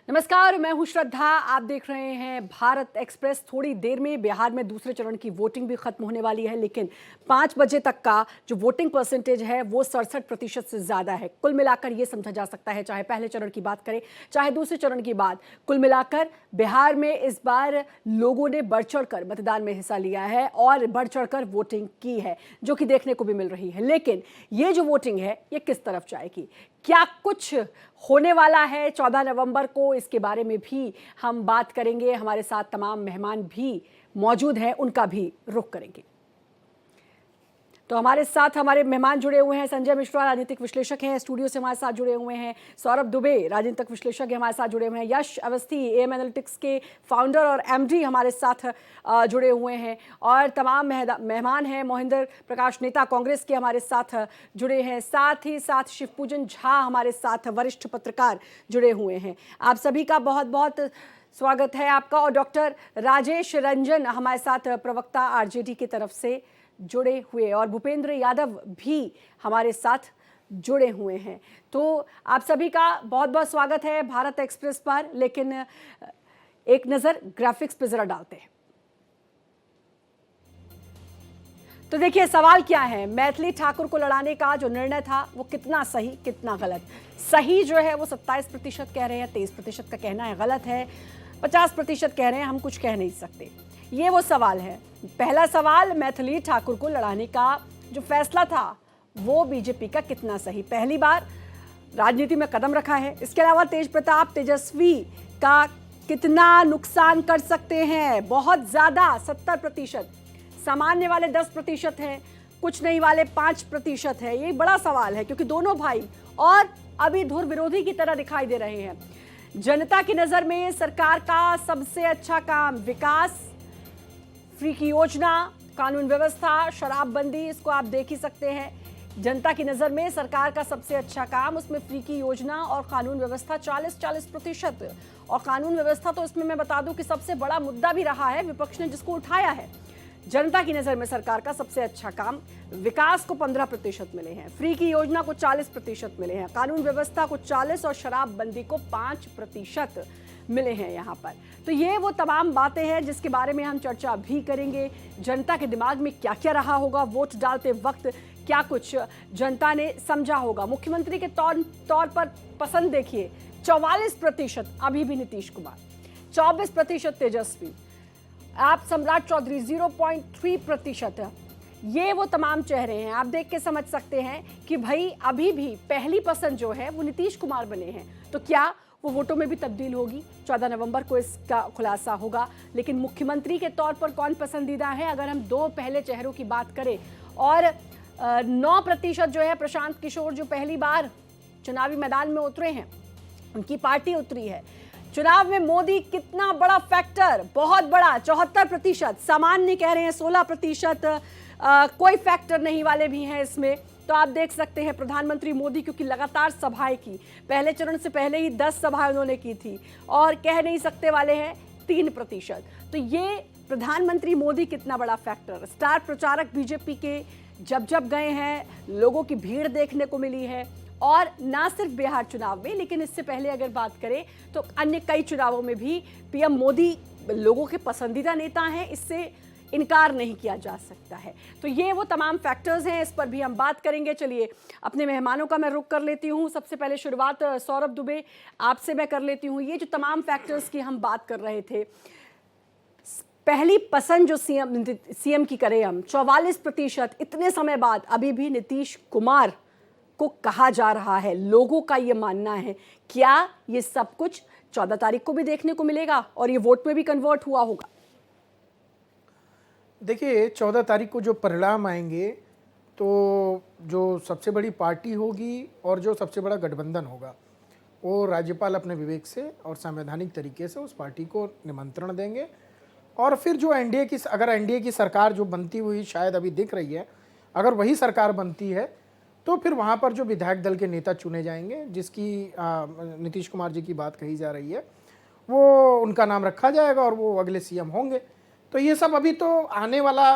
नमस्कार, मैं हूं श्रद्धा। आप देख रहे हैं भारत एक्सप्रेस। थोड़ी देर में बिहार में दूसरे चरण की वोटिंग भी खत्म होने वाली है, लेकिन 5 बजे तक का जो वोटिंग परसेंटेज है वो 67% से ज़्यादा है। कुल मिलाकर ये समझा जा सकता है, चाहे पहले चरण की बात करें चाहे दूसरे चरण की बात, कुल मिलाकर बिहार में इस बार लोगों ने बढ़ चढ़कर मतदान में हिस्सा लिया है और बढ़ चढ़कर वोटिंग की है, जो कि देखने को भी मिल रही है। लेकिन ये जो वोटिंग है ये किस तरफ जाएगी, क्या कुछ होने वाला है 14 नवंबर को, इसके बारे में भी हम बात करेंगे। हमारे साथ तमाम मेहमान भी मौजूद हैं, उनका भी रुख करेंगे। तो हमारे साथ हमारे मेहमान जुड़े हुए हैं। संजय मिश्रा राजनीतिक विश्लेषक हैं, स्टूडियो से हमारे साथ जुड़े हुए हैं। सौरभ दुबे राजनीतिक विश्लेषक हमारे साथ जुड़े हुए हैं। यश अवस्थी एएम एनालिटिक्स के फाउंडर और एमडी हमारे साथ जुड़े हुए हैं। और तमाम मेहमान हैं। मोहिंदर प्रकाश नेता कांग्रेस के हमारे साथ जुड़े हैं। साथ ही साथ शिवपूजन झा हमारे साथ वरिष्ठ पत्रकार जुड़े हुए हैं। आप सभी का बहुत बहुत स्वागत है आपका। और डॉक्टर राजेश रंजन हमारे साथ प्रवक्ता आरजेडी की तरफ से जुड़े हुए, और भूपेंद्र यादव भी हमारे साथ जुड़े हुए हैं। तो आप सभी का बहुत बहुत स्वागत है भारत एक्सप्रेस पर। लेकिन एक नज़र ग्राफिक्स पे ज़रा डालते हैं। तो देखिए सवाल क्या है, मैथिली ठाकुर को लड़ाने का जो निर्णय था वो कितना सही कितना गलत। सही जो है वो 27% कह रहे हैं, 23% का कहना है गलत है, 50% कह रहे हैं हम कुछ कह नहीं सकते। ये वो सवाल है। पहला सवाल, मैथिली ठाकुर को लड़ाने का जो फैसला था वो बीजेपी का कितना सही, पहली बार राजनीति में कदम रखा है। इसके अलावा तेज प्रताप तेजस्वी का कितना नुकसान कर सकते हैं, बहुत ज़्यादा 70%, सामान्य वाले 10% हैं, कुछ नहीं वाले 5% है। ये बड़ा सवाल है क्योंकि दोनों भाई और अभी धुर विरोधी की तरह दिखाई दे रहे हैं। जनता की नज़र में सरकार का सबसे अच्छा काम विकास, फ्री की योजना, कानून व्यवस्था, शराबबंदी, इसको आप देख ही सकते हैं। जनता की नज़र में सरकार का सबसे अच्छा काम, उसमें फ्री की योजना और कानून व्यवस्था 40% और कानून व्यवस्था तो इसमें मैं बता दूं कि सबसे बड़ा मुद्दा भी रहा है, विपक्ष ने जिसको उठाया है। जनता की नज़र में सरकार का सबसे अच्छा काम, विकास को 15% मिले हैं, फ्री की योजना को 40% मिले हैं, कानून व्यवस्था को 40% और शराबबंदी को 5% मिले हैं यहाँ पर। तो ये वो तमाम बातें हैं जिसके बारे में हम चर्चा भी करेंगे। जनता के दिमाग में क्या क्या रहा होगा वोट डालते वक्त, क्या कुछ जनता ने समझा होगा। मुख्यमंत्री के तौर पर पसंद देखिए 44% अभी भी नीतीश कुमार, 24% तेजस्वी, आप सम्राट चौधरी 0.3%। ये वो तमाम चेहरे हैं, आप देख के समझ सकते हैं कि भाई अभी भी पहली पसंद जो है वो नीतीश कुमार बने हैं। तो क्या वो वोटों में भी तब्दील होगी? 14 नवंबर को इसका खुलासा होगा। लेकिन मुख्यमंत्री के तौर पर कौन पसंदीदा है, अगर हम दो पहले चेहरों की बात करें, और 9% जो है प्रशांत किशोर, जो पहली बार चुनावी मैदान में उतरे हैं, उनकी पार्टी उतरी है। चुनाव में मोदी कितना बड़ा फैक्टर, बहुत बड़ा 74%, सामान्य कह रहे हैं 16%, कोई फैक्टर नहीं वाले भी हैं इसमें। तो आप देख सकते हैं प्रधानमंत्री मोदी, क्योंकि लगातार सभाएं की, पहले चरण से पहले ही 10 सभाएं उन्होंने की थी, और कह नहीं सकते वाले हैं 3%। तो ये प्रधानमंत्री मोदी कितना बड़ा फैक्टर, स्टार प्रचारक बीजेपी के जब जब गए हैं, लोगों की भीड़ देखने को मिली है। और ना सिर्फ बिहार चुनाव में, लेकिन इससे पहले अगर बात करें तो अन्य कई चुनावों में भी पीएम मोदी लोगों के पसंदीदा नेता हैं, इससे इनकार नहीं किया जा सकता है। तो ये वो तमाम फैक्टर्स हैं, इस पर भी हम बात करेंगे। चलिए अपने मेहमानों का मैं रुख कर लेती हूँ। सबसे पहले शुरुआत सौरभ दुबे आपसे मैं कर लेती हूँ। ये जो तमाम फैक्टर्स की हम बात कर रहे थे, पहली पसंद जो सीएम की करें हम, 44%, इतने समय बाद अभी भी नीतीश कुमार को कहा जा रहा है, लोगों का ये मानना है। क्या ये सब कुछ 14 तारीख को भी देखने को मिलेगा और ये वोट में भी कन्वर्ट हुआ होगा? देखिए 14 तारीख को जो परिणाम आएंगे, तो जो सबसे बड़ी पार्टी होगी और जो सबसे बड़ा गठबंधन होगा, वो राज्यपाल अपने विवेक से और संवैधानिक तरीके से उस पार्टी को निमंत्रण देंगे। और फिर जो अगर एनडीए की सरकार जो बनती हुई शायद अभी दिख रही है, अगर वही सरकार बनती है तो फिर वहाँ पर जो विधायक दल के नेता चुने जाएंगे, जिसकी नीतीश कुमार जी की बात कही जा रही है, वो उनका नाम रखा जाएगा और वो अगले सीएम होंगे। तो ये सब अभी तो आने वाला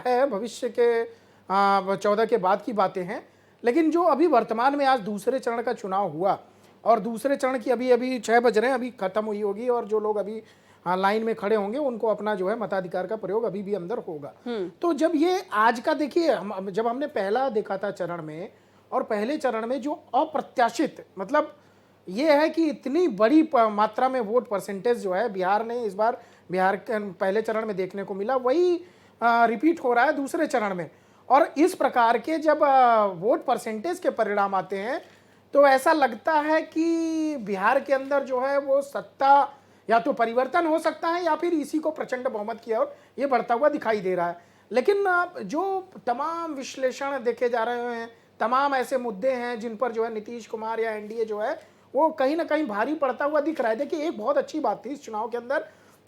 है, भविष्य के 14 के बाद की बातें हैं। लेकिन जो अभी वर्तमान में आज दूसरे चरण का चुनाव हुआ, और दूसरे चरण की अभी अभी 6 बज रहे हैं, अभी खत्म हुई होगी, और जो लोग अभी लाइन में खड़े होंगे उनको अपना जो है मताधिकार का प्रयोग अभी भी अंदर होगा। तो जब ये आज का देखिए, जब हमने पहला देखा था चरण में, और पहले चरण में जो अप्रत्याशित, मतलब ये है कि इतनी बड़ी मात्रा में वोट परसेंटेज जो है बिहार ने इस बार, बिहार के पहले चरण में देखने को मिला, वही रिपीट हो रहा है दूसरे चरण में। और इस प्रकार के जब वोट परसेंटेज के परिणाम आते हैं तो ऐसा लगता है कि बिहार के अंदर जो है वो सत्ता या तो परिवर्तन हो सकता है या फिर इसी को प्रचंड बहुमत की ओर ये बढ़ता हुआ दिखाई दे रहा है। लेकिन जो तमाम विश्लेषण देखे जा रहे हैं, तमाम ऐसे मुद्दे हैं जिन पर जो है नीतीश कुमार या एनडीए जो है वो कहीं ना कहीं भारी पड़ता हुआ दिख रहा है। देखिए, एक बहुत अच्छी बात थी इस चुनाव के अंदर,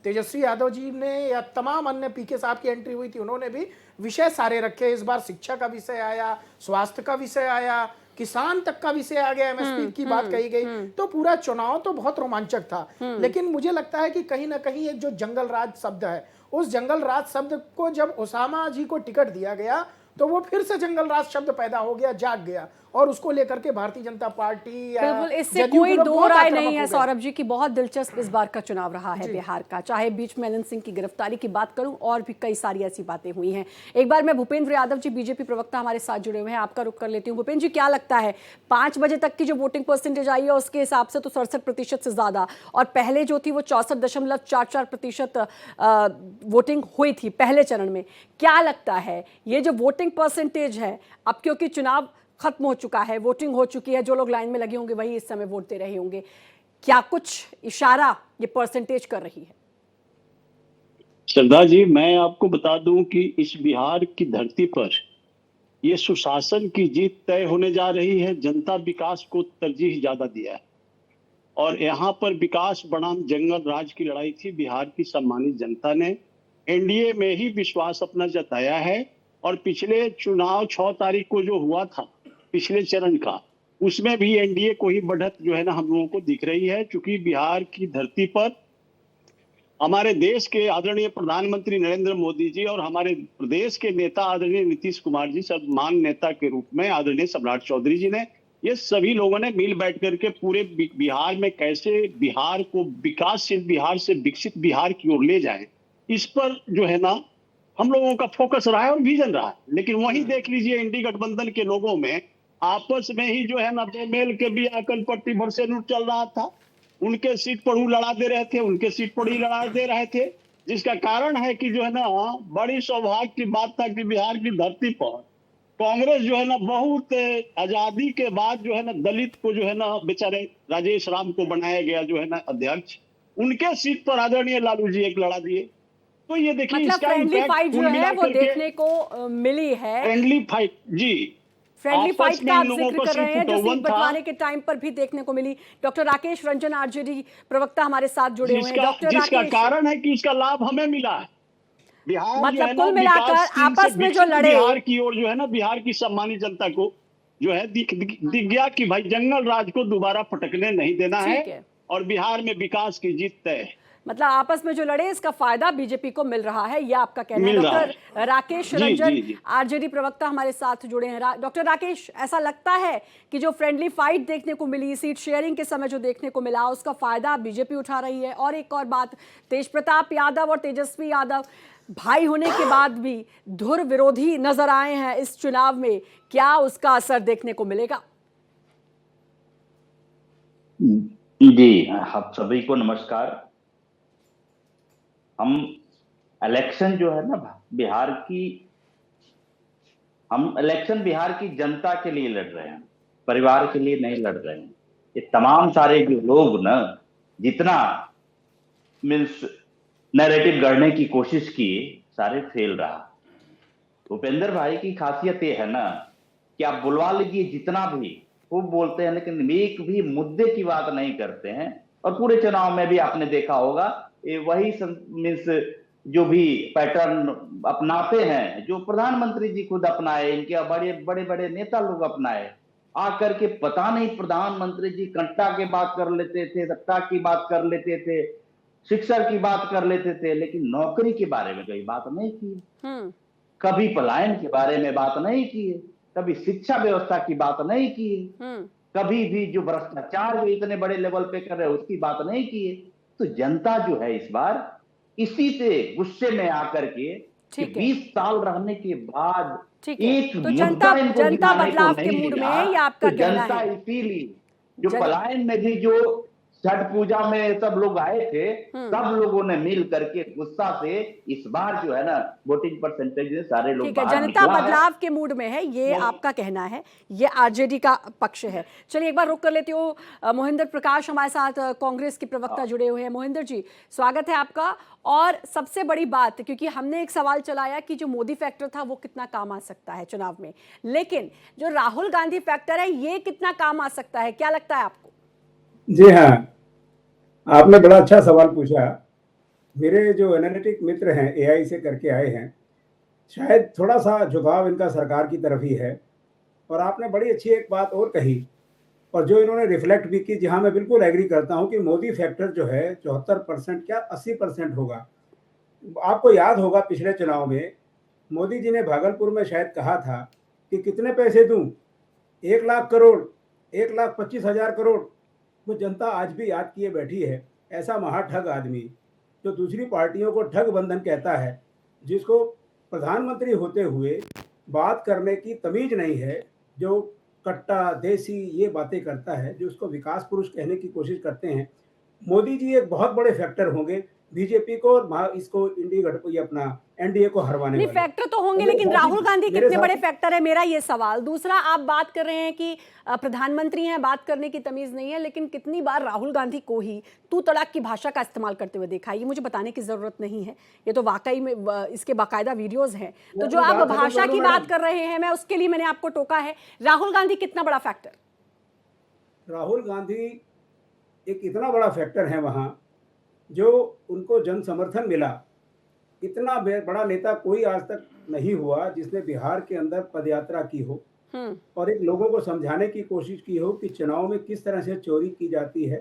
तेजस्वी यादव जी ने या तमाम अन्य पीके साहब की एंट्री हुई थी, उन्होंने भी विषय सारे रखे। इस बार शिक्षा का विषय आया, स्वास्थ्य का विषय आया, किसान तक का विषय आ गया, एमएसपी की बात कही गई। तो पूरा चुनाव तो बहुत रोमांचक था। लेकिन मुझे लगता है कि कहीं ना कहीं एक जो जंगल राज शब्द है, उस जंगल राज शब्द को जब ओसामा जी को टिकट दिया गया तो वो फिर से जंगल राज शब्द पैदा हो गया, जाग गया, और उसको लेकर के भारतीय जनता पार्टी बिल्कुल, इससे कोई दो राय नहीं है सौरभ जी की बहुत दिलचस्प इस बार का चुनाव रहा है बिहार का। चाहे बीच में अनंत सिंह की गिरफ्तारी की बात करूं, और भी कई सारी ऐसी बातें हुई हैं। एक बार मैं भूपेंद्र यादव जी, बीजेपी प्रवक्ता हमारे साथ जुड़े हुए हैं, आपका रुख कर लेती हूँ। भूपेंद्र जी, क्या लगता है 5 बजे तक की जो वोटिंग परसेंटेज आई है उसके हिसाब से तो 67% से ज्यादा, और पहले जो थी वो 64.44% वोटिंग हुई थी पहले चरण में। क्या लगता है ये जो वोटिंग परसेंटेज है, अब क्योंकि चुनाव खत्म हो चुका है, वोटिंग हो चुकी है, जो लोग लाइन में लगे होंगे वही इस समय वोट दे रहे होंगे, क्या कुछ इशारा ये परसेंटेज कर रही है? श्रद्धा जी, मैं आपको बता दूं कि इस बिहार की धरती पर ये सुशासन की जीत तय होने जा रही है। जनता विकास को तरजीह ज्यादा दिया है, और यहाँ पर विकास बनाम जंगल राज की लड़ाई थी। बिहार की सम्मानित जनता ने एनडीए में ही विश्वास अपना जताया है, और पिछले चुनाव 6 तारीख को जो हुआ था पिछले चरण का, उसमें भी एनडीए को ही बढ़त जो है ना हम लोगों को दिख रही है। क्योंकि बिहार की धरती पर हमारे देश के आदरणीय प्रधानमंत्री नरेंद्र मोदी जी और हमारे प्रदेश के नेता आदरणीय नीतीश कुमार जी, सर्वमान नेता के रूप में आदरणीय सम्राट चौधरी जी ने, ये सभी लोगों ने मिल बैठ करके पूरे बिहार में कैसे बिहार को विकासशील बिहार से विकसित बिहार की ओर ले जाए, इस पर जो है ना हम लोगों का फोकस रहा है और विजन रहा है। लेकिन वहीं देख लीजिए, इंडी गठबंधन के लोगों में आपस में ही जो है ना बेमेल के भी आकल पट्टी भर से लूट चल रहा था। उनके सीट पर वो लड़ा दे रहे थे, उनके सीट पर ही लड़ा दे रहे थे, जिसका कारण है कि जो है ना बड़ी सौभाग्य की बात था कि बिहार की धरती पर कांग्रेस जो है ना बहुत आजादी के बाद जो है ना दलित को जो है ना बेचारे राजेश राम को बनाया गया जो है ना अध्यक्ष, उनके सीट पर आदरणीय लालू जी एक लड़ा दिए। तो ये देखिए, मतलब इसका फ्रेंडली इम्पैक्ट फाइट जो है वो देखने को मिली है। फ्रेंडली फाइट जी, फ्रेंडली आपस फाइट में का आप इन लोगों जिक्र को कर रहे सिर्फ हैं, जो उठौवन सीट था, बंटवारे के टाइम पर भी देखने को मिली। डॉक्टर राकेश रंजन आरजेडी प्रवक्ता हमारे साथ जुड़े हुए हैं। डॉक्टर जिसका राकेश, कारण है कि इसका लाभ हमें मिला है। बिहार जो मतलब है ना कुल मिलाकर विकासशील से आपस में जो विकसित लड़े, बिहार की ओर जो है ना बिहार की सम्मानित जनता को जो है दिख गया कि भाई जंगल राज को दोबारा पटकने नहीं देना ठीक है, है, और बिहार में विकास की जीत तय है। मतलब आपस में जो लड़े इसका फायदा बीजेपी को मिल रहा है, यह आपका कहना है। मिल रहा डॉक्टर राकेश जी, रंजन जी, जी। आरजेडी प्रवक्ता हमारे साथ जुड़े हैं। डॉक्टर राकेश, ऐसा लगता है कि जो फ्रेंडली फाइट देखने को मिली, सीट शेयरिंग के समय जो देखने को मिला, उसका फायदा बीजेपी उठा रही है। और एक और बात, तेज प्रताप यादव और तेजस्वी यादव भाई होने के बाद भी धुर विरोधी नजर आए हैं इस चुनाव में, क्या उसका असर देखने को मिलेगा? जी, आप सभी को नमस्कार। हम इलेक्शन जो है ना बिहार की, हम इलेक्शन बिहार की जनता के लिए लड़ रहे हैं, परिवार के लिए नहीं लड़ रहे हैं। ये तमाम सारे जो लोग ना जितना मीन्स नैरेटिव गढ़ने की कोशिश की, सारे फेल रहा। भूपेंद्र भाई की खासियत ये है ना कि आप बुलवा लीजिए जितना भी, खूब बोलते हैं लेकिन एक भी मुद्दे की बात नहीं करते हैं। और पूरे चुनाव में भी आपने देखा होगा ये वही मीन्स जो भी पैटर्न अपनाते हैं, जो प्रधानमंत्री जी खुद अपनाए, इनके बड़े बड़े बड़े नेता लोग अपनाए, आकर के पता नहीं प्रधानमंत्री जी कंटा की बात कर लेते थे, सत्ता की बात कर लेते थे, शिक्षा की बात कर लेते थे, लेकिन नौकरी के बारे में कोई बात नहीं की, कभी पलायन के बारे में बात नहीं की, कभी शिक्षा व्यवस्था की बात नहीं की। कभी भी जो भ्रष्टाचार जो इतने बड़े लेवल पे कर रहे हैं उसकी बात नहीं की है। तो जनता जो है इस बार इसी से गुस्से में आकर के कि ठीक है, 20 साल रहने के बाद ठीक है। एक तो मुद्दा इनको जनता गिनाने को बदलाव के नहीं मूड में मिला, है, ये आपका तो कहना जनता है। इसीलिए जो जन- पलायन में भी जो छठ पूजा में सब लोग आए थे, सब लोगों ने मिल करके गुस्सा से इस बार जो है ना वोटिंग परसेंटेज में सारे लोग ठीक है, बाहर जनता निकला है। बदलाव के मूड में है, ये आपका कहना है, ये आरजेडी का पक्ष है। चलिए एक बार रुक कर लेती हूँ, मोहिंदर प्रकाश हमारे साथ कांग्रेस के प्रवक्ता जुड़े हुए हैं। मोहिंदर जी, स्वागत है आपका। और सबसे बड़ी बात, क्योंकि हमने एक सवाल चलाया कि जो मोदी फैक्टर था वो कितना काम आ सकता है चुनाव में, लेकिन जो राहुल गांधी फैक्टर है ये कितना काम आ सकता है, क्या लगता है आपको? जी हाँ, आपने बड़ा अच्छा सवाल पूछा। मेरे जो एनालिटिक मित्र हैं एआई से करके आए हैं, शायद थोड़ा सा झुकाव इनका सरकार की तरफ ही है। और आपने बड़ी अच्छी एक बात और कही और जो इन्होंने रिफ्लेक्ट भी की, जहां मैं बिल्कुल एग्री करता हूं कि मोदी फैक्टर जो है 74% क्या 80% होगा। आपको याद होगा पिछले चुनाव में मोदी जी ने भागलपुर में शायद कहा था कि कितने पैसे दूं, 1 लाख करोड़, 1,25,000 करोड़। वो जनता आज भी याद किए बैठी है। ऐसा महाठग आदमी जो दूसरी पार्टियों को ठग बंधन कहता है, जिसको प्रधानमंत्री होते हुए बात करने की तमीज नहीं है, जो कट्टा देसी ये बातें करता है, जो उसको विकास पुरुष कहने की कोशिश करते हैं। मोदी जी एक बहुत बड़े फैक्टर होंगे बीजेपी को और इसको ये अपना एनडीए को हरवाने नहीं, वाले। फैक्टर तो होंगे, मेरे लेकिन साथी- राहुल गांधी मेरे कितने बड़े साथी- फैक्टर है, मेरा ये सवाल। दूसरा, आप बात कर रहे हैं कि प्रधानमंत्री हैं, बात करने की तमीज नहीं है, लेकिन कितनी बार राहुल गांधी को ही तू तड़ाक की भाषा का इस्तेमाल करते हुए देखा है? ये मुझे बताने की जरूरत नहीं है, ये तो वाकई में इसके बाकायदा वीडियोज हैं। तो जो आप भाषा की बात कर रहे हैं, मैं उसके लिए मैंने आपको टोका है। राहुल गांधी कितना बड़ा फैक्टर? राहुल गांधी एक इतना बड़ा फैक्टर है वहां, जो उनको जन समर्थन मिला। इतना बड़ा नेता कोई आज तक नहीं हुआ जिसने बिहार के अंदर पदयात्रा की हो और एक लोगों को समझाने की कोशिश की हो कि चुनाव में किस तरह से चोरी की जाती है।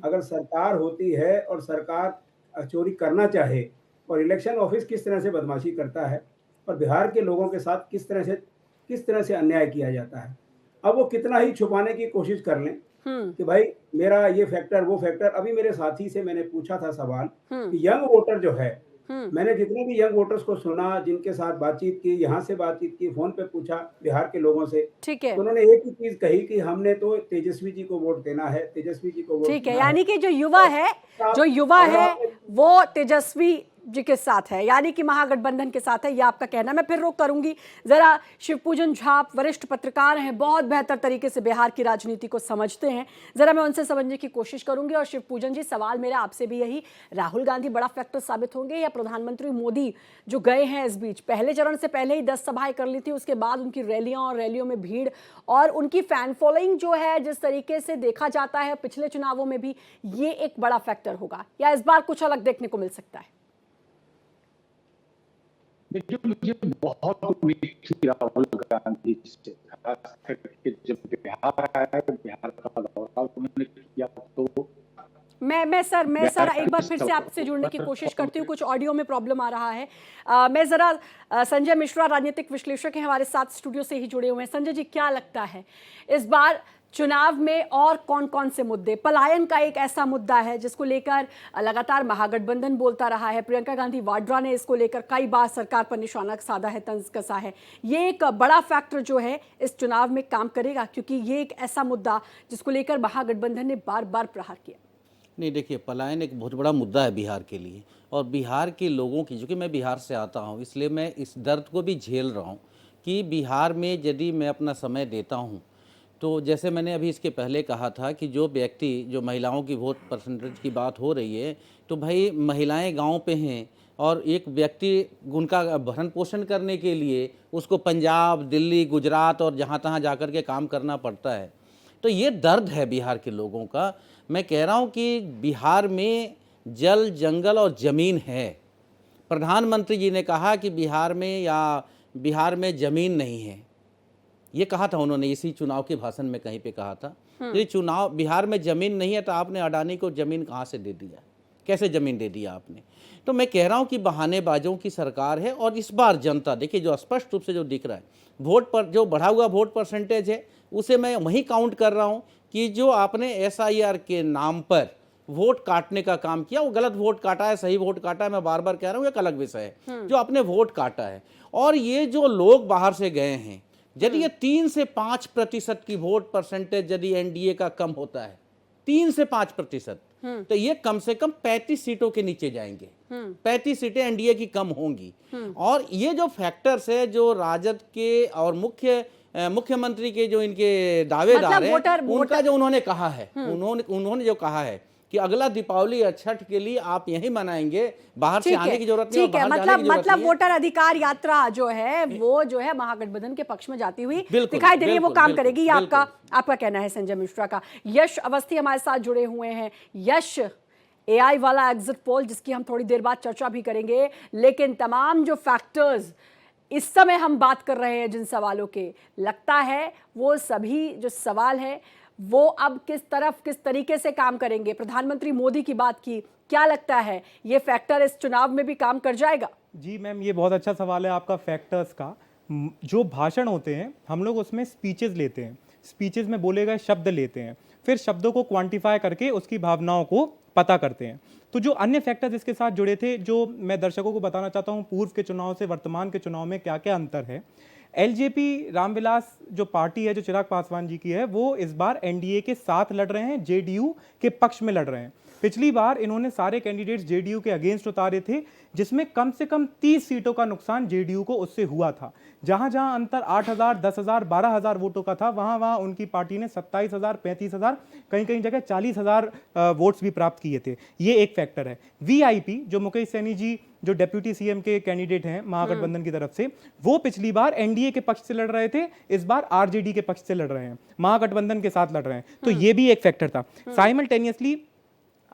अगर सरकार होती है और सरकार चोरी करना चाहे और इलेक्शन ऑफिस किस तरह से बदमाशी करता है और बिहार के लोगों के साथ किस तरह से अन्याय किया जाता है। अब वो कितना ही छुपाने की कोशिश कर लें कि भाई मेरा ये फैक्टर वो फैक्टर। अभी मेरे साथी से मैंने पूछा था सवाल कि यंग वोटर जो है, मैंने जितने भी यंग वोटर्स को सुना, जिनके साथ बातचीत की, यहाँ से बातचीत की, फोन पे पूछा बिहार के लोगों से, ठीक है, तो उन्होंने एक ही चीज कही कि हमने तो तेजस्वी जी को वोट देना है, तेजस्वी जी को वोट ठीक है। देना यानी कि जो युवा है वो तेजस्वी जी के साथ है, यानी कि महागठबंधन के साथ है, ये आपका कहना। मैं फिर रुक करूंगी, जरा शिवपूजन झा वरिष्ठ पत्रकार हैं, बहुत बेहतर तरीके से बिहार की राजनीति को समझते हैं, जरा मैं उनसे समझने की कोशिश करूंगी। और शिवपूजन जी, सवाल मेरा आपसे भी यही, राहुल गांधी बड़ा फैक्टर साबित होंगे या प्रधानमंत्री मोदी जो गए हैं इस बीच, पहले चरण से पहले ही 10 सभाएं कर ली थी, उसके बाद उनकी रैलियां और रैलियों में भीड़ और उनकी फैन फॉलोइंग जो है, जिस तरीके से देखा जाता है पिछले चुनावों में भी, ये एक बड़ा फैक्टर होगा या इस बार कुछ अलग देखने को मिल सकता है? देखिए, मुझे बहुत उम्मीद थी राहुल गांधी से, खास करके जब बिहार आया, बिहार का दौरा उन्होंने किया, तो मैं सर एक बार फिर से आपसे जुड़ने की कोशिश करती हूँ, कुछ ऑडियो में प्रॉब्लम आ रहा है। मैं ज़रा संजय मिश्रा, राजनीतिक विश्लेषक हैं, हमारे साथ स्टूडियो से ही जुड़े हुए हैं। संजय जी, क्या लगता है इस बार चुनाव में और कौन कौन से मुद्दे? पलायन का एक ऐसा मुद्दा है जिसको लेकर लगातार महागठबंधन बोलता रहा है, प्रियंका गांधी वाड्रा ने इसको लेकर कई बार सरकार पर निशाना साधा है, तंज कसा है। ये एक बड़ा फैक्टर जो है इस चुनाव में काम करेगा, क्योंकि ये एक ऐसा मुद्दा जिसको लेकर महागठबंधन ने बार बार प्रहार किया। नहीं, देखिए, पलायन एक बहुत बड़ा मुद्दा है बिहार के लिए, और बिहार के लोगों की, क्योंकि मैं बिहार से आता हूँ, इसलिए मैं इस दर्द को भी झेल रहा हूँ कि बिहार में यदि मैं अपना समय देता हूँ, तो जैसे मैंने अभी इसके पहले कहा था कि जो व्यक्ति, जो महिलाओं की वोट परसेंटेज की बात हो रही है, तो भाई महिलाएं गांव पे हैं और एक व्यक्ति उनका भरण पोषण करने के लिए उसको पंजाब, दिल्ली, गुजरात और जहाँ तहाँ जाकर के काम करना पड़ता है। तो ये दर्द है बिहार के लोगों का। मैं कह रहा हूँ कि बिहार में जल, जंगल और ज़मीन है। प्रधानमंत्री जी ने कहा कि बिहार में ज़मीन नहीं है, ये कहा था उन्होंने, इसी चुनाव के भाषण में कहीं पे कहा था। ये चुनाव, बिहार में ज़मीन नहीं है तो आपने अडानी को ज़मीन कहाँ से दे दिया? कैसे ज़मीन दे दिया आपने? तो मैं कह रहा हूँ कि बहानेबाजों की सरकार है। और इस बार जनता देखिए, जो स्पष्ट रूप से जो दिख रहा है, वोट पर जो बढ़ा हुआ वोट परसेंटेज है उसे मैं वहीं काउंट कर रहा हूँ कि जो आपने SIR के नाम पर वोट काटने का काम किया, वो गलत वोट काटा है, सही वोट काटा है, मैं बार बार कह रहा हूँ, एक अलग विषय है। जो आपने वोट काटा है और ये जो लोग बाहर से गए हैं, यदि ये 3 से 5% की वोट परसेंटेज यदि NDA का कम होता है, 3 से 5%, तो ये कम से कम 35 सीटों के नीचे जाएंगे। 35 सीटें NDA की कम होंगी। और ये जो फैक्टर्स है, जो राजद के और मुख्यमंत्री के जो इनके दावेदार हैं, उनका जो उन्होंने कहा है, उन्होंने जो कहा है कि अगला दीपावली और छठ के लिए आप यहीं मनाएंगे, बाहर से आने की जरूरत नहीं है, बाहर जाने की जरूरत मतलब नहीं है। वोटर अधिकार यात्रा जो है वो जो है महागठबंधन के पक्ष में जाती हुई दिखाई दे रही है, वो काम करेगी। ये आपका कहना है संजय मिश्रा का। यश अवस्थी हमारे साथ जुड़े हुए हैं। यश, AI वाला एग्जिट पोल जिसकी हम थोड़ी देर बाद चर्चा भी करेंगे, लेकिन तमाम जो फैक्टर्स इस समय हम बात कर रहे हैं जिन सवालों के, लगता है वो सभी जो सवाल है वो अब किस तरीके से काम करेंगे। प्रधानमंत्री मोदी की बात की, क्या लगता है ये फैक्टर इस चुनाव में भी काम कर जाएगा? जी मैम, ये बहुत अच्छा सवाल है आपका फैक्टर्स का। जो भाषण होते हैं हम लोग उसमें स्पीचेस लेते हैं, स्पीचेस में बोले गए शब्द लेते हैं, फिर शब्दों को क्वांटिफाई करके उसकी भावनाओं को पता करते हैं। तो जो अन्य फैक्टर्स इसके साथ जुड़े थे, जो मैं दर्शकों को बताना चाहता हूँ पूर्व के चुनाव से वर्तमान के चुनाव में क्या क्या अंतर है। LJP रामविलास जो पार्टी है, जो चिराग पासवान जी की है, वो इस बार NDA के साथ लड़ रहे हैं, JDU के पक्ष में लड़ रहे हैं। पिछली बार इन्होंने सारे कैंडिडेट्स JDU के अगेंस्ट उतारे थे, जिसमें कम से कम 30 सीटों का नुकसान JDU को उससे हुआ था। जहां जहां अंतर 8,000, 10,000, 12,000 वोटों का था, वहां वहां उनकी पार्टी ने 27,000, 35,000, कहीं कहीं जगह 40,000 वोट्स भी प्राप्त किए थे। ये एक फैक्टर है। VIP जो मुकेश सैनी जी जो डेप्यूटी CM के कैंडिडेट हैं महागठबंधन की तरफ से, वो पिछली बार NDA के पक्ष से लड़ रहे थे, इस बार RJD के पक्ष से लड़ रहे हैं, महागठबंधन के साथ लड़ रहे हैं। तो ये भी एक फैक्टर था। साइमल्टेनियसली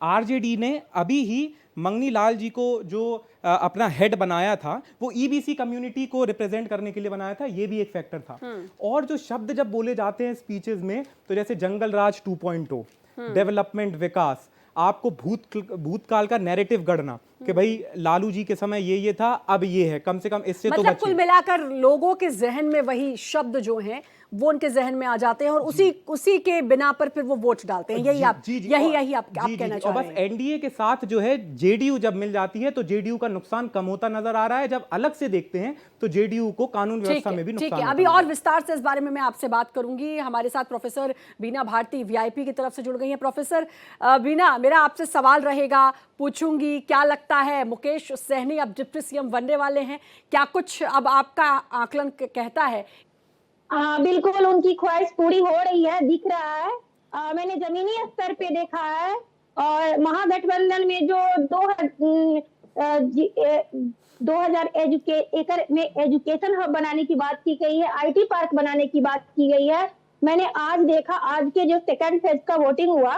RJD ने अभी ही मंगनी लाल जी को जो अपना हेड बनाया था, वो EBC कम्युनिटी को रिप्रेजेंट करने के लिए बनाया था। ये भी एक फैक्टर था। और जो शब्द जब बोले जाते हैं स्पीचेस में, तो जैसे जंगल राज 2.0, डेवलपमेंट, विकास, आपको भूतकाल का नैरेटिव गढ़ना कि भाई लालू जी के समय ये था, अब ये है, कम से कम इससे मतलब तो बचिए। कुल मिलाकर लोगों के जहन में वही शब्द जो हैं वो उनके जहन में आ जाते हैं और उसी के बिना पर फिर वो वोट डालते हैं। यही आप कहना चाह रहे हैं। बस NDA के साथ जो है JDU जब मिल जाती है तो JDU का नुकसान कम होता नजर आ रहा है। जब अलग से देखते हैं तो JDU को कानून व्यवस्था में भी नुकसान ठीक है, अभी और विस्तार से इस बारे में मैं आपसे बात करूंगी। हमारे साथ प्रोफेसर बीना भारती VIP की तरफ से जुड़ गई हैं। प्रोफेसर बीना, मेरा आपसे सवाल रहेगा, पूछूंगी, क्या लगता है मुकेश सहनी अब डिप्टी CM बनने वाले हैं? क्या कुछ अब आपका आकलन कहता है? बिल्कुल उनकी ख्वाहिश पूरी हो रही है, दिख रहा है। मैंने जमीनी स्तर पे देखा है। और महागठबंधन में जो 2000 एकड़ में एजुकेशन हब बनाने की बात की गई है, IT पार्क बनाने की बात की गई है। मैंने आज देखा, आज के जो सेकंड फेज का वोटिंग हुआ,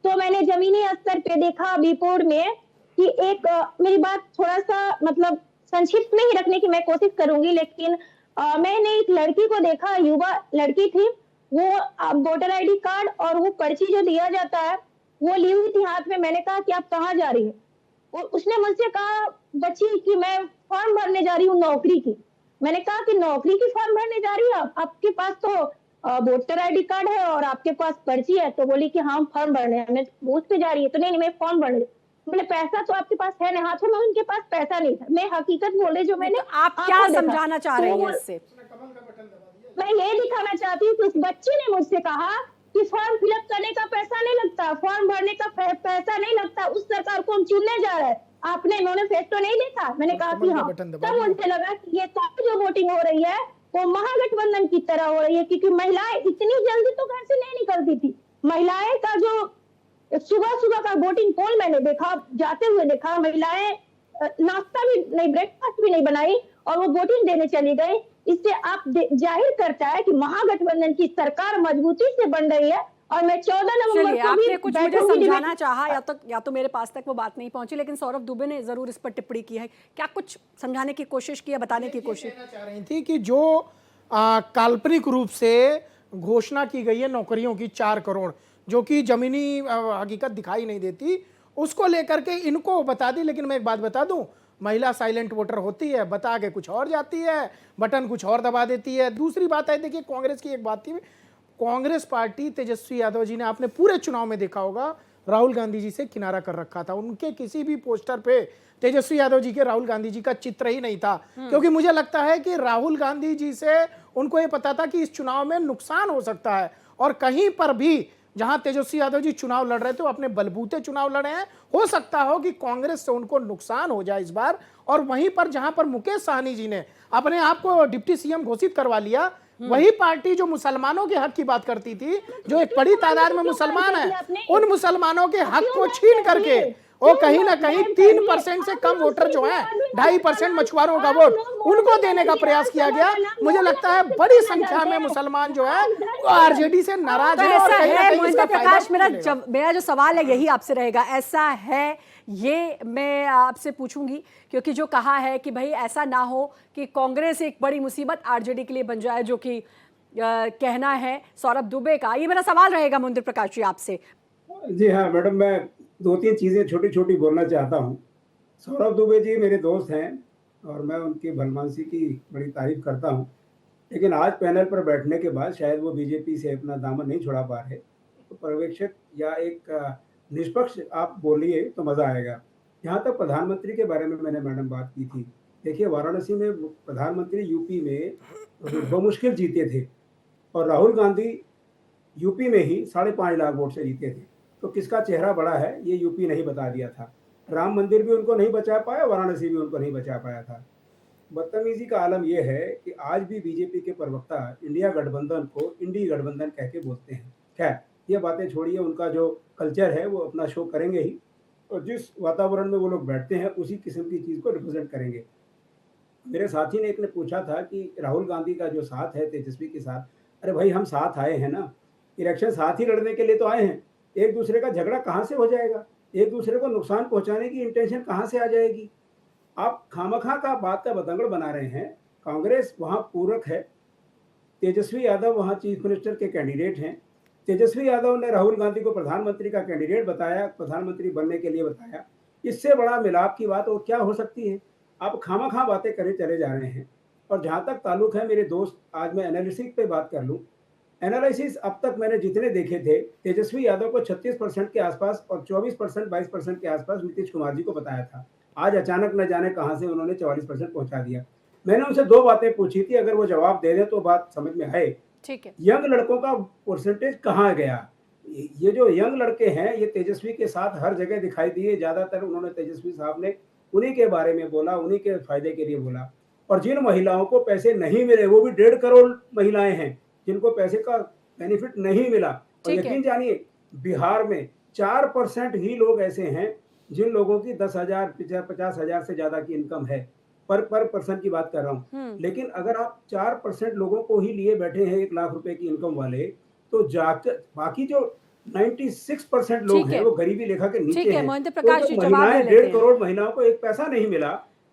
तो मैंने जमीनी स्तर पे देखा बीपुर में कि एक मेरी बात थोड़ा सा मतलब संक्षिप्त में ही रखने की मैं कोशिश करूंगी, लेकिन मैंने एक लड़की को देखा, युवा लड़की थी, वो वोटर ID कार्ड और वो पर्ची जो दिया जाता है वो ली हुई थी हाथ में। मैंने कहा कि आप कहाँ जा रही है? उसने मुझसे कहा, बच्ची, कि मैं फॉर्म भरने जा रही हूँ नौकरी की। मैंने कहा कि नौकरी की फॉर्म भरने जा रही है, आपके पास तो वोटर ID कार्ड है और आपके पास पर्ची है। तो बोली कि हाँ फॉर्म भरने है। मैं बूथ पे जा रही है, तो नहीं मैं फॉर्म भरने। मैंने पैसा तो आपके पास है ना? हाथों में उनके पास पैसा नहीं था। मैं हकीकत बोले जो मैंने। तो आप क्या समझाना चाह रहे हैं इससे? मैं ये दिखाना चाहती हूँ कि उस बच्ची ने मुझसे कहा कि फॉर्म फिलअप करने का पैसा नहीं लगता, फॉर्म भरने का पैसा नहीं लगता, उस सरकार को हम चुनने जा रहे हैं। आपने मैनिफेस्टो नहीं देखा? मैंने कहा कि हाँ। तब मुझे लगा कि ये सारी जो वोटिंग हो रही है वो महागठबंधन की तरह हो रही है, क्योंकि महिलाएं इतनी जल्दी तो घर से नहीं निकलती थी। महिलाएं का जो सुबह का वोटिंग पोल मैंने देखा, जाते हुए देखा, महिलाएं नाश्ता भी नहीं, ब्रेकफास्ट भी नहीं बनाई और वो वोटिंग देने चली गई। इससे आप जाहिर करता है कि महागठबंधन की सरकार मजबूती से बन रही है। और मैं 14 नवंबर को आपने कुछ मुझे समझाना चाहा, या तो मेरे पास तक वो बात नहीं पहुंची, लेकिन सौरभ दुबे ने जरूर इस पर टिप्पणी की है। क्या कुछ समझाने की कोशिश की है, बताने की कोशिश चाह रही थी कि जो काल्पनिक रूप से घोषणा की गई है नौकरियों की 4 करोड़, जो कि जमीनी हकीकत दिखाई नहीं देती, उसको लेकर के इनको बता दी। लेकिन मैं एक बात बता दूं, महिला साइलेंट वोटर होती है, बता के कुछ और जाती है, बटन कुछ और दबा देती है। दूसरी बात है, देखिए कांग्रेस की एक बात थी, कांग्रेस पार्टी तेजस्वी यादव जी ने, आपने पूरे चुनाव में देखा होगा, राहुल गांधी जी से किनारा कर रखा था। उनके किसी भी पोस्टर पे तेजस्वी यादव जी के राहुल गांधी जी का चित्र ही नहीं था, क्योंकि मुझे लगता है कि राहुल गांधी जी से उनको ये पता था कि इस चुनाव में नुकसान हो सकता है। और कहीं पर भी जहां तेजस्वी यादव जी चुनाव लड़ रहे थे, वो अपने बलबूते चुनाव लड़े हैं, हो सकता हो कि कांग्रेस से उनको नुकसान हो जाए इस बार। और वहीं पर जहां पर मुकेश सहनी जी ने अपने आप को डिप्टी सीएम घोषित करवा लिया, वही पार्टी जो मुसलमानों के हक की बात करती थी, जो एक बड़ी तादाद में मुसलमान है, उन मुसलमानों के हक को छीन करके वो कहीं ना कहीं 3% से कम वोटर जो है, 2.5% मछुआरों का वोट, उनको देने का प्रयास किया गया। मुझे लगता है बड़ी संख्या में मुसलमान जो है वो आरजेडी से नाराज है। और ऐसा कहीं ना है कहीं मोहिंद्र इसका फायदा प्रकाश, मिलेगा। मेरा जो सवाल है यही आपसे रहेगा, ऐसा है ये मैं आपसे पूछूंगी, क्योंकि जो कहा है कि भाई ऐसा ना हो कि कांग्रेस एक बड़ी मुसीबत आरजेडी के लिए बन जाए, जो कि कहना है सौरभ दुबे का। ये मेरा सवाल रहेगा मोहिंद्र प्रकाश जी आपसे। जी हाँ मैडम, मैं 2-3 चीज़ें छोटी छोटी बोलना चाहता हूँ। सौरभ दुबे जी मेरे दोस्त हैं और मैं उनकी भलमानसी की बड़ी तारीफ करता हूँ, लेकिन आज पैनल पर बैठने के बाद शायद वो बीजेपी से अपना दामन नहीं छुड़ा पा रहे। तो पर्यवेक्षक या एक निष्पक्ष आप बोलिए तो मज़ा आएगा। जहाँ तक प्रधानमंत्री के बारे में मैंने मैडम बात की थी, देखिए वाराणसी में प्रधानमंत्री यूपी में बमुश्किल जीते थे और राहुल गांधी यूपी में ही 5.5 लाख वोट से जीते थे। तो किसका चेहरा बड़ा है ये यूपी नहीं बता दिया था। राम मंदिर भी उनको नहीं बचा पाया, वाराणसी भी उनको नहीं बचा पाया था। बदतमीजी का आलम यह है कि आज भी बीजेपी के प्रवक्ता इंडिया गठबंधन को इंडी गठबंधन कह के बोलते हैं। खैर ये बातें छोड़िए, उनका जो कल्चर है वो अपना शो करेंगे ही, और जिस वातावरण में वो लोग बैठते हैं उसी किस्म की चीज़ को रिप्रेजेंट करेंगे। मेरे साथी ने एक ने पूछा था कि राहुल गांधी का जो साथ है तेजस्वी के साथ, अरे भाई हम साथ आए हैं ना, इलेक्शन साथ ही लड़ने के लिए तो आए हैं। एक दूसरे का झगड़ा कहाँ से हो जाएगा, एक दूसरे को नुकसान पहुंचाने की इंटेंशन कहाँ से आ जाएगी। आप खामखा का बात का बतंगड़ बना रहे हैं। कांग्रेस वहाँ पूरक है, तेजस्वी यादव वहाँ चीफ मिनिस्टर के कैंडिडेट हैं। तेजस्वी यादव ने राहुल गांधी को प्रधानमंत्री का कैंडिडेट बताया, प्रधानमंत्री बनने के लिए बताया। इससे बड़ा मिलाप की बात और क्या हो सकती है। आप खामखा बातें करे चले जा रहे हैं। और जहाँ तक ताल्लुक है मेरे दोस्त, आज मैं एनालिसिस पे बात कर लूँ। एनालिसिस अब तक मैंने जितने देखे थे, तेजस्वी यादव को 36% के आसपास और 24% 22% के आसपास नीतीश कुमार जी को बताया था। आज अचानक न जाने कहां से उन्होंने 44% पहुंचा दिया। मैंने उनसे 2 बातें पूछी थी, अगर वो जवाब दे दें तो बात समझ में आए। ठीक है, यंग लड़कों का परसेंटेज कहाँ गया। ये जो यंग लड़के हैं ये तेजस्वी के साथ हर जगह दिखाई दिए। ज्यादातर उन्होंने तेजस्वी साहब ने उन्हीं के बारे में बोला, उन्हीं के फायदे के लिए बोला। और जिन महिलाओं को पैसे नहीं मिले, वो भी 1.5 करोड़ महिलाएं हैं जिनको पैसे का बेनिफिट नहीं मिला। और यकीन जानिए बिहार में 4% ही लोग ऐसे हैं जिन लोगों की 10,000 50,000 से ज्यादा की इनकम है। पर पर्सन की बात कर रहा हूँ। लेकिन अगर आप 4% लोगों को ही लिए बैठे हैं 1 लाख रुपए की इनकम वाले, तो जाकर बाकी जो 96% लोग हैं वो गरीबी रेखा के नीचे हैं। मोहिंद्र प्रकाश जी, जवाब महिलाएं, ले लेते 1.5 करोड़ महिलाओं को एक पैसा नहीं मिला,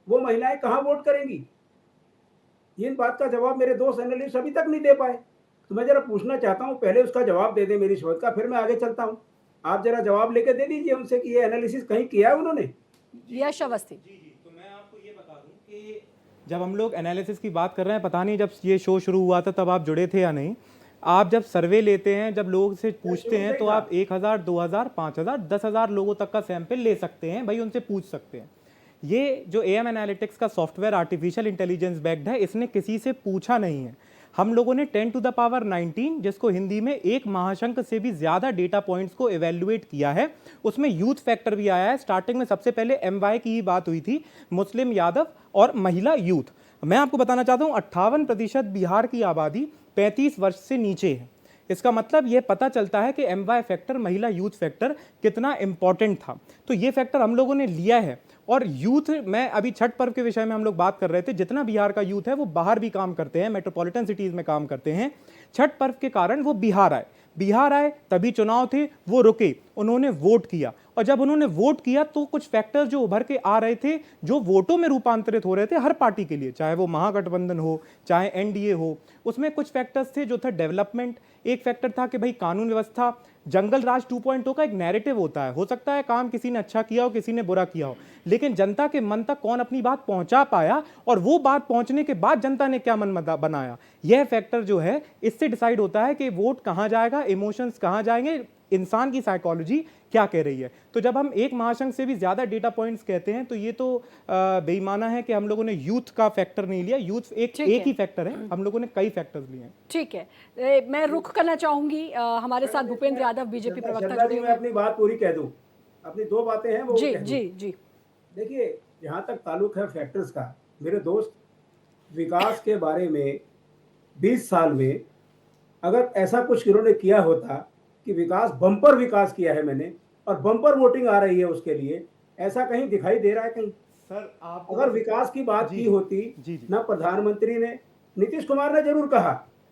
वो महिलाएं कहाँ वोट करेंगी। इन बात का जवाब मेरे दोस्त एनालिस्ट अभी तक नहीं दे पाए। तो मैं जरा पूछना चाहता हूँ, पहले उसका जवाब दे दे मेरी शोध का, फिर मैं आगे चलता हूँ। आप जरा जवाब लेके दे दीजिए उनसे कि ये एनालिसिस कहीं किया है उन्होंने। यश अवस्थी जी, तो मैं आपको ये बता दूं कि जब हम लोग एनालिसिस की बात कर रहे हैं, पता नहीं जब ये शो शुरू हुआ था तब आप जुड़े थे या नहीं। आप जब सर्वे लेते हैं, जब लोग से पूछते हैं, तो आप 1,000, 2,000, 5,000, 10,000 लोगों तक का सैंपल ले सकते हैं, भाई उनसे पूछ सकते हैं। ये जो AM एनालिटिक्स का सॉफ्टवेयर आर्टिफिशियल इंटेलिजेंस बैक्ड है, इसने किसी से पूछा नहीं है। हम लोगों ने 10 टू द पावर 19, जिसको हिंदी में 1 महाशंक से भी ज्यादा डेटा पॉइंट्स को इवेल्युएट किया है। उसमें यूथ फैक्टर भी आया है। स्टार्टिंग में सबसे पहले MY की ही बात हुई थी, मुस्लिम, यादव और महिला यूथ। मैं आपको बताना चाहता हूं 58% बिहार की आबादी 35 वर्ष से नीचे है। इसका मतलब यह पता चलता है कि MY फैक्टर, महिला यूथ फैक्टर कितना इंपॉर्टेंट था। तो ये फैक्टर हम लोगों ने लिया है। और यूथ में अभी छठ पर्व के विषय में हम लोग बात कर रहे थे, जितना बिहार का यूथ है वो बाहर भी काम करते हैं, मेट्रोपॉलिटन सिटीज में काम करते हैं। छठ पर्व के कारण वो बिहार आए तभी चुनाव थे, वो रुके, उन्होंने वोट किया। और जब उन्होंने वोट किया तो कुछ फैक्टर्स जो उभर के आ रहे थे, जो वोटों में रूपांतरित हो रहे थे हर पार्टी के लिए, चाहे वो महागठबंधन हो चाहे NDA हो, उसमें कुछ फैक्टर्स थे जो था डेवलपमेंट। एक फैक्टर था कि भाई कानून व्यवस्था जंगल राज 2.0 का एक नैरेटिव होता है, हो सकता है काम किसी ने अच्छा किया हो, किसी ने बुरा किया हो, लेकिन जनता के मन तक कौन अपनी बात पहुंचा पाया और वो बात पहुंचने के बाद जनता ने क्या मन बनाया, यह फैक्टर जो है इससे डिसाइड होता है कि वोट कहां जाएगा, इमोशंस कहां जाएंगे, इंसान की साइकोलॉजी क्या कह रही है। तो जब हम एक महाशंख से भी ज्यादा डेटा पॉइंट्स कहते हैं तो ये तो बेईमाना है कि हम लोगों ने यूथ का फैक्टर नहीं लिया। यूथ एक ही फैक्टर है, हम लोगों ने कई फैक्टर्स लिए हैं। ठीक है, मैं रुख करना चाहूंगी हमारे साथ भूपेंद्र यादव बीजेपी प्रवक्ता श्रद्धा जी, जुड़े मैं हुए। अपनी बात पूरी कह दूं, अपनी 2 बातें हैं वो जी कह दूं। जी जी देखिए, जहां तक ताल्लुक है फैक्टर्स का, मेरे दोस्त, विकास के बारे में 20 साल में अगर ऐसा कुछ इन्होंने किया होता कि विकास, बम्पर विकास किया है मैंने और बम्पर वोटिंग आ रही है उसके लिए, ऐसा कहीं दिखाई दे रहा है कहीं? सर आप अगर विकास की बात की होती, ना प्रधानमंत्री ने, नीतीश कुमार ने जरूर कहा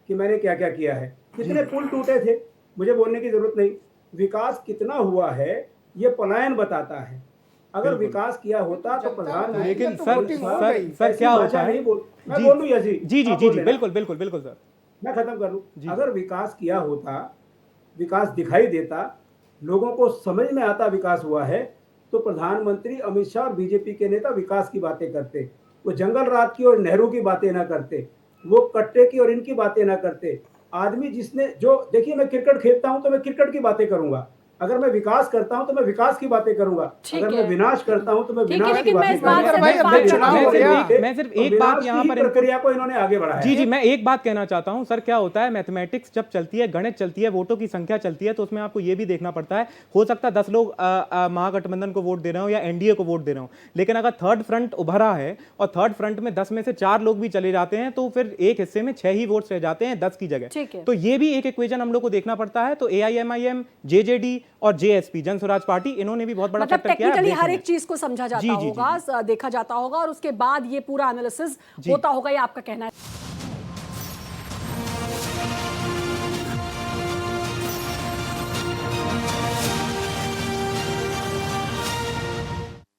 कि मैंने क्या क्या किया है, कितने पुल टूटे थे, मुझे बोलने की जरूरत नहीं, विकास कितना हुआ है ये पलायन बताता है। अगर विकास किया होता तो प्रधानमंत्री, लेकिन तो सर वोटिंग हो सर गई। सर क्या होता है, मैं बोलूं या जी? जी जी आप जी बोल जी लेना। बिल्कुल बिल्कुल बिल्कुल सर, मैं खत्म कर लूं। अगर विकास किया होता, विकास दिखाई देता, लोगों को समझ में आता विकास हुआ है, तो प्रधानमंत्री अमित शाह और बीजेपी के नेता विकास की बातें करते, वो जंगल राज की और नेहरू की बातें ना करते, वो कट्टे की और इनकी बातें ना करते। आदमी जिसने, जो देखिए, मैं क्रिकेट खेलता हूं तो मैं क्रिकेट की बातें करूंगा, अगर मैं विकास करता हूं तो मैं विकास की बातें करूंगा, ठीक अगर है। मैं विनाश करता हूं तो मैं ठीक है, विनाश की लेकिन मैं बातें इस बात करूंगा। से भाई, बात अध्यक्ष करना चुनाव हो चाहूंगी। रहा है। मैं सिर्फ तो एक बात विनाश यहाँ की पर प्रक्रिया को इन्होंने आगे बढ़ाया जी है। जी मैं एक बात कहना चाहता हूं सर, क्या होता है, मैथमेटिक्स जब चलती है, गणित चलती है, वोटों की संख्या चलती है, तो उसमें आपको ये भी देखना पड़ता है, हो सकता है 10 लोग महागठबंधन को वोट दे रहे हो या एनडीए को वोट दे रहे हो, लेकिन अगर थर्ड फ्रंट उभरा है और थर्ड फ्रंट में 10 में से 4 लोग भी चले जाते हैं तो फिर एक हिस्से में 6 ही वोट्स रह जाते हैं 10 की ठीक जगह। है। तो ये भी एक इक्वेशन हम लोग को देखना पड़ता है। तो AIMIM, JJD और JSP, जन स्वराज पार्टी, इन्होंने भी बहुत बड़ा मतलब फैक्टर किया है। टेक्निकली अब हर देखेंगे। एक चीज को समझा जाता जी, जी, जी, होगा, देखा जाता होगा और उसके बाद ये पूरा एनालिसिस होता होगा, ये आपका कहना है।